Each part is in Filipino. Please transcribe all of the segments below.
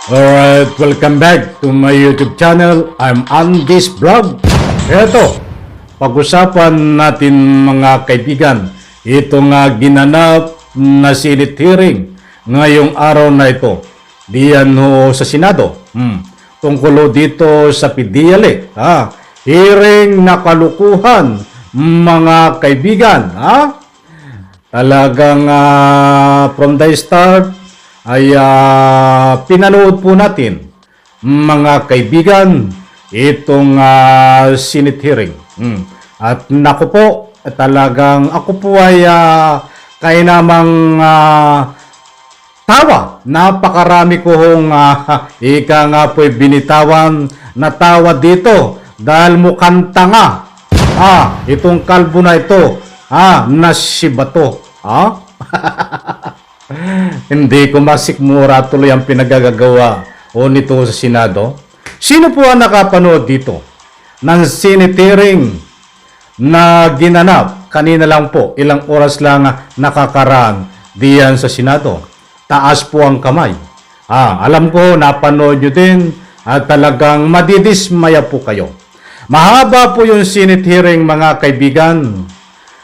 Alright, welcome back to my YouTube channel. I'm on this vlog. Ito, pag-usapan natin mga kaibigan, itong ginanap na Senate hearing ngayong araw na ito. Diyan sa Senado. Tungkol dito sa PDL. Hearing na kalukuhan mga kaibigan. Talagang from the start ay pinanood po natin mga kaibigan itong Senate hearing. At naku po, talagang ako po ay kaya namang tawa. Napakarami ko hong ika nga po binitawan na tawa dito dahil mukhang tanga. Itong kalbo na ito, na si Bato. Hindi ko masikmura tuloy ang pinagagagawa nito sa Senado. Sino po ang nakapanood dito ng Senate hearing na ginanap kanina lang po, ilang oras lang nakakaraan diyan sa Senado? Taas po ang kamay. Alam ko, napanood nyo din at talagang madidismaya po kayo. Mahaba po yung Senate hearing mga kaibigan.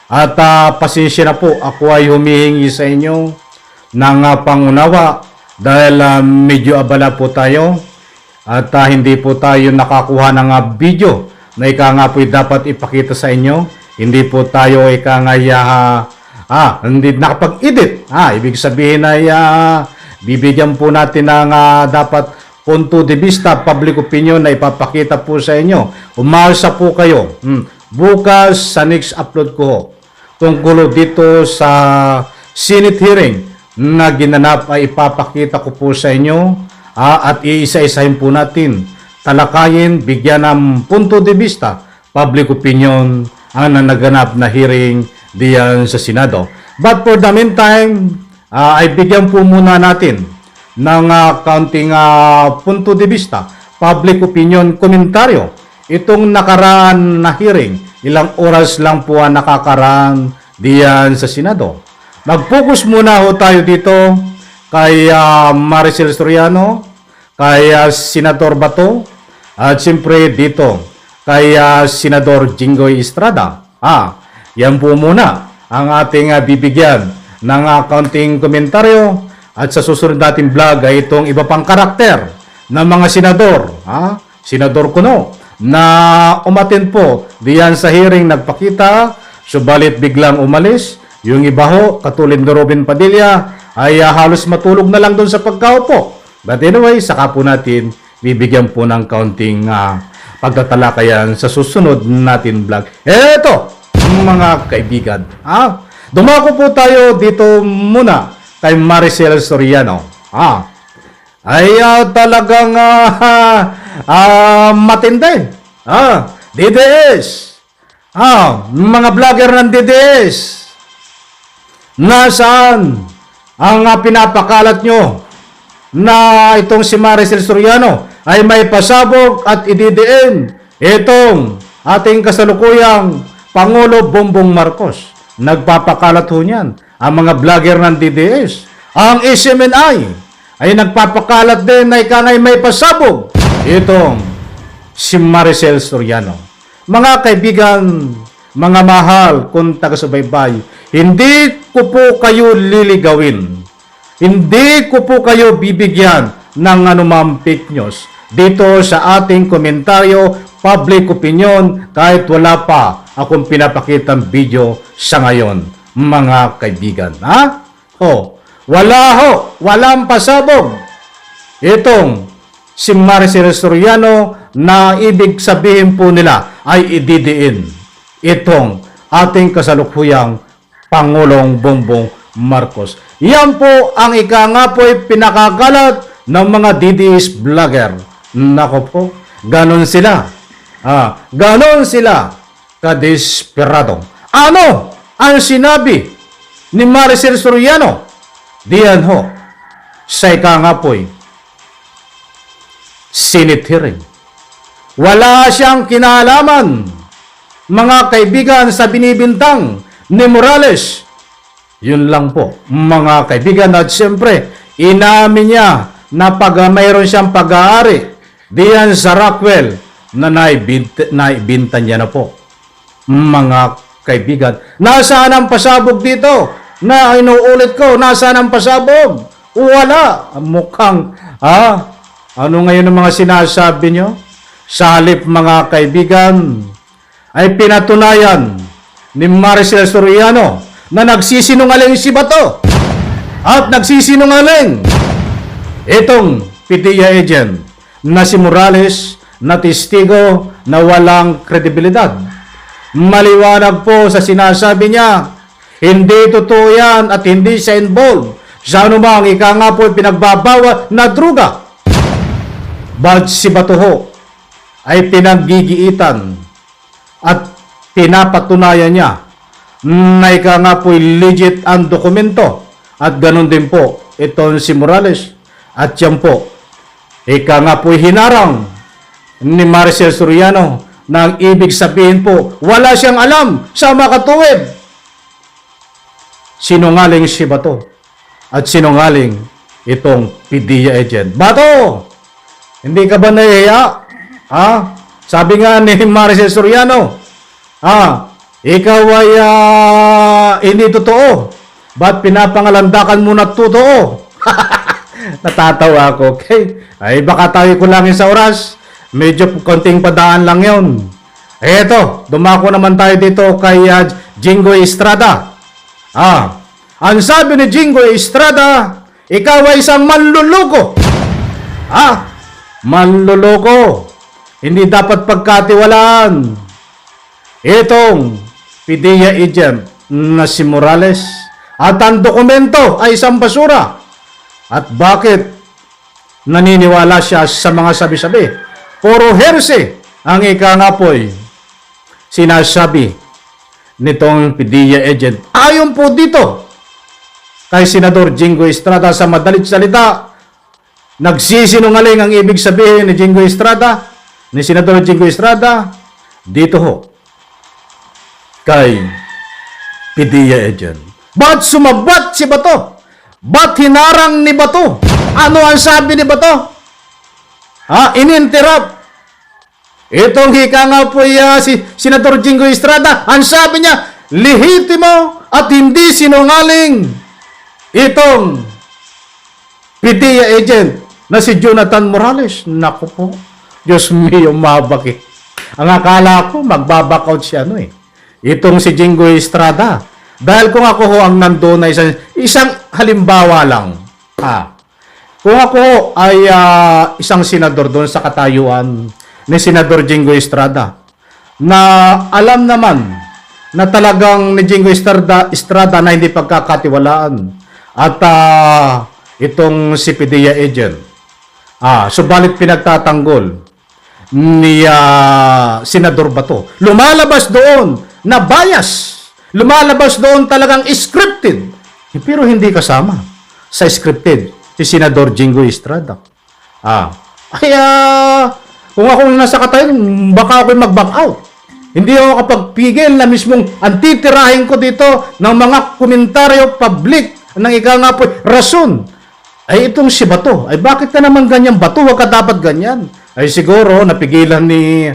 At pasensya na po, ako ay humihingi sa inyo ng pangunawa dahil medyo abala po tayo at hindi po tayo nakakuha ng video na ika nga po dapat ipakita sa inyo. Hindi po tayo ika nga hindi nakapag-edit. Ibig sabihin ay bibigyan po natin ng dapat punto de vista, public opinion na ipapakita po sa inyo. Umasa po kayo. Bukas sa next upload ko tungkol dito sa Senate hearing na ginanap ay ipapakita ko po sa inyo at iisa-isahin po natin, talakayin, bigyan ng punto de vista, public opinion ang naganap na hearing diyan sa Senado. But for the meantime, ay bigyan po muna natin ng kaunting punto de vista, public opinion, komentaryo. Itong nakaraan na hearing, ilang oras lang po ang nakakaraan diyan sa Senado. Mag-focus muna ho tayo dito kay Maricel Soriano, kay Senador Bato, at siyempre dito kay Senador Jinggoy Estrada. Yan po muna ang ating bibigyan ng kaunting komentaryo at sa susunod nating vlog ay itong iba pang karakter ng mga senador. Senador Kuno na umattend po diyan sa hearing nagpakita, subalit biglang umalis. Yung iba ho, katulad ni Robin Padilla, ay halos matulog na lang doon sa pagkaupo. But anyway, saka po natin bibigyan po ng kaunting pagtatalakayan sa susunod natin vlog. Eto, mga kaibigan. Dumako po tayo dito muna kay Maricel Soriano. Ay talagang matindi. DDS. Mga vlogger ng DDS. Nasaan ang pinapakalat nyo na itong si Maricel Soriano ay may pasabog at ididiin itong ating kasalukuyang Pangulo Bongbong Marcos? Nagpapakalat ho niyan ang mga vlogger ng DDS. Ang SMNI ay nagpapakalat din na ikangay may pasabog itong si Maricel Soriano. Mga kaibigan, mga mahal kung taga-subaybay, hindi ko po kayo liligawin. Hindi ko po kayo bibigyan ng anumang fake news dito sa ating komentaryo, public opinion, kahit wala pa akong pinapakitang video sa ngayon, mga kaibigan. Walang pasabog itong si Maricel Soriano na ibig sabihin po nila ay ididiin itong ating kasalukuyang Pangulong Bongbong Marcos. Yan po ang ika nga po ay pinakakalat ng mga DDS vlogger. Nako po, ganon sila. Ganon sila kadesperado. Ano ang sinabi ni Maricel Soriano? Diyan ho, sa ika nga po ay Senate hearing. Wala siyang kinalaman, mga kaibigan, sa binibintang ni Morales. Yun lang po, mga kaibigan. At siyempre, inamin niya na mayroon siyang pag-aari diyan sa Rockwell na naibinta niya na po. Mga kaibigan, nasaan ang pasabog dito? Na inuulit ko, nasaan ang pasabog? Wala. Mukhang, ano ngayon ang mga sinasabi nyo? Sa halip, mga kaibigan, ay pinatunayan ni Maricel Soriano na nagsisinungaling si Bato at nagsisinungaling itong PDEA agent na si Morales na testigo na walang kredibilidad. Maliwanag po sa sinasabi niya, hindi totoo yan at hindi siya involved sa anumang ika nga po pinagbabawal na druga. But si Bato ho ay pinaggigiitan at pinapatunayan niya na ika nga po legit ang dokumento at ganun din po itong si Morales at yan po ika nga po hinarang ni Maricel Soriano na ang ibig sabihin po wala siyang alam sa makatuwid. Sinungaling si Bato at sinungaling itong PDEA agent. Bato, hindi ka ba nahihiya? Sabi nga ni Maricel Soriano, ikaw ay hindi totoo. Ba't pinapangalandakan mo na totoo? Natatawa ako, okay? Ay baka tayo kulangin sa oras. Medyo konting padaan lang yon. Eto, dumako naman tayo dito kay Jinggoy Estrada. Ang sabi ni Jinggoy Estrada, ikaw ay isang manluloko. Manluloko. Hindi dapat pagkatiwalaan. Itong PDEA agent na si Morales at ang dokumento ay isang basura. At bakit naniniwala siya sa mga sabi-sabi? Puro heresy ang ika nga po'y sinasabi nitong PDEA agent. Ayon po dito kay Senador Jinggoy Estrada sa madalit salita, nagsisinungaling ang ibig sabihin ni Jinggoy Estrada, ni Senador Jinggoy Estrada, dito ho kay PDEA agent. Ba't sumabat si Bato? Ba't hinarang ni Bato? Ano ang sabi ni Bato? Ininterrupt. Itong hika nga po si Senador Jinggoy Estrada, ang sabi niya, lehitimo at hindi sinungaling itong PDEA agent na si Jonathan Morales. Naku po, Diyos mio, mabaki. Ang akala ko, magbabackout siya, itong si Jinggoy Estrada. Dahil kung ako ho ang nandun na isang halimbawa lang. Kung ako ay isang senador doon sa katayuan ni Senador Jinggoy Estrada, na alam naman na talagang ni Jinggoy Estrada na hindi pagkakatiwalaan at itong si PDEA agent. Subalit pinagtatanggol ni Senador Bato. Lumalabas doon na bias. Lumalabas doon talagang scripted. Pero hindi kasama sa scripted si Senador Jinggoy Estrada. Kung ako nasa katayin, baka ako'y mag-back out. Hindi ako kapagpigil na mismong antitirahin ko dito ng mga komentaryo public ng ika nga po, rason. Ay itong si Bato, ay bakit ka naman ganyan Bato? Huwag ka dapat ganyan. Ay siguro napigilan ni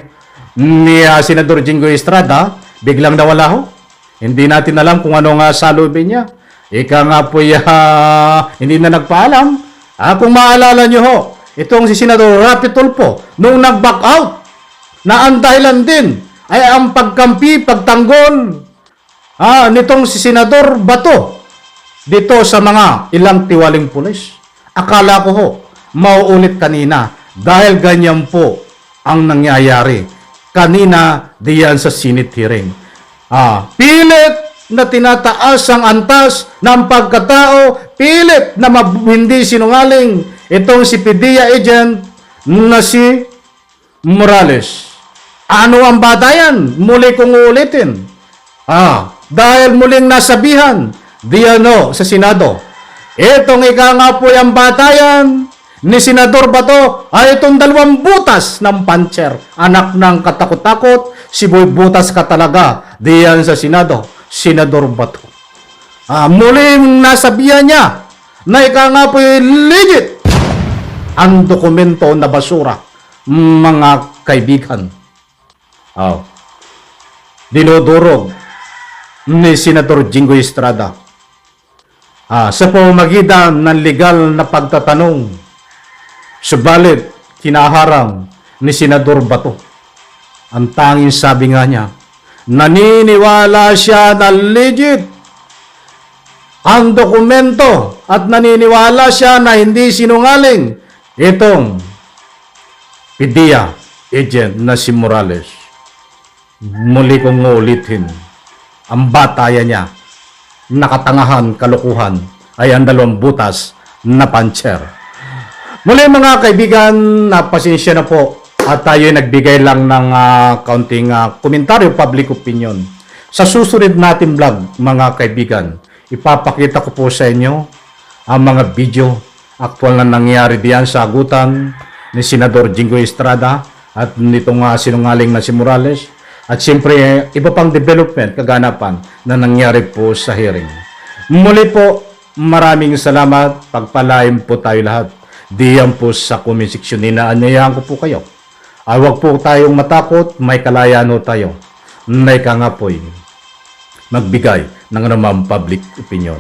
Senador Jinggoy Estrada, biglang nawala ho. Hindi natin alam kung ano nga salubin niya. Ika nga po hindi na nagpaalam. Kung maalala nyo ho, itong si Senador Rapi Tulfo, nung nag-back out, na ang dahilan din ay ang pagkampi, pagtanggol nitong si Senador Bato dito sa mga ilang tiwaling pulis. Akala ko ho, mauulit kanina dahil ganyan po ang nangyayari kanina diyan sa Senate hearing. Pilit na tinataas ang antas ng pagkatao, pilit na hindi sinungaling itong si PDEA agent na si Morales. Ano ang batayan? Muli kong uulitin. Dahil muling nasabihan diyan sa Senado, itong ika nga po ang batayan ni Senador Bato ay itong 2 butas ng puncher. Anak ng katakot-takot, si Boy Butas ka talaga diyan sa Senado, Senador Bato. Muling nasabihan niya na ika nga po legit ang dokumento na basura, mga kaibigan. Dinudurog ni Senador Jinggoy Estrada sa pamamagitan ng legal na pagtatanong. Subalit, kinaharang ni Senador Bato. Ang tanging sabi nga niya, naniniwala siya na legit ang dokumento at naniniwala siya na hindi sinungaling itong PDEA agent na si Morales. Muli kong uulitin, ang batayan niya, nakatangahan, kalukuhan, ay ang dalawang butas na puncher. Muli mga kaibigan, pasensya na po at tayo nagbigay lang ng kaunting komentaryo, public opinion. Sa susunod natin vlog, mga kaibigan, ipapakita ko po sa inyo ang mga video aktual na nangyari diyan sa agutan ni Senador Jinggoy Estrada at nitong sinungaling na si Morales. At siyempre, iba pang development, kaganapan na nangyari po sa hearing. Muli po, maraming salamat. Pagpalain po tayo lahat. Diyan po sa comment section, inaanyayahan ko po kayo. Huwag po tayong matakot, may kalayaan ho tayo. May ka nga po'y magbigay ng anumang public opinion.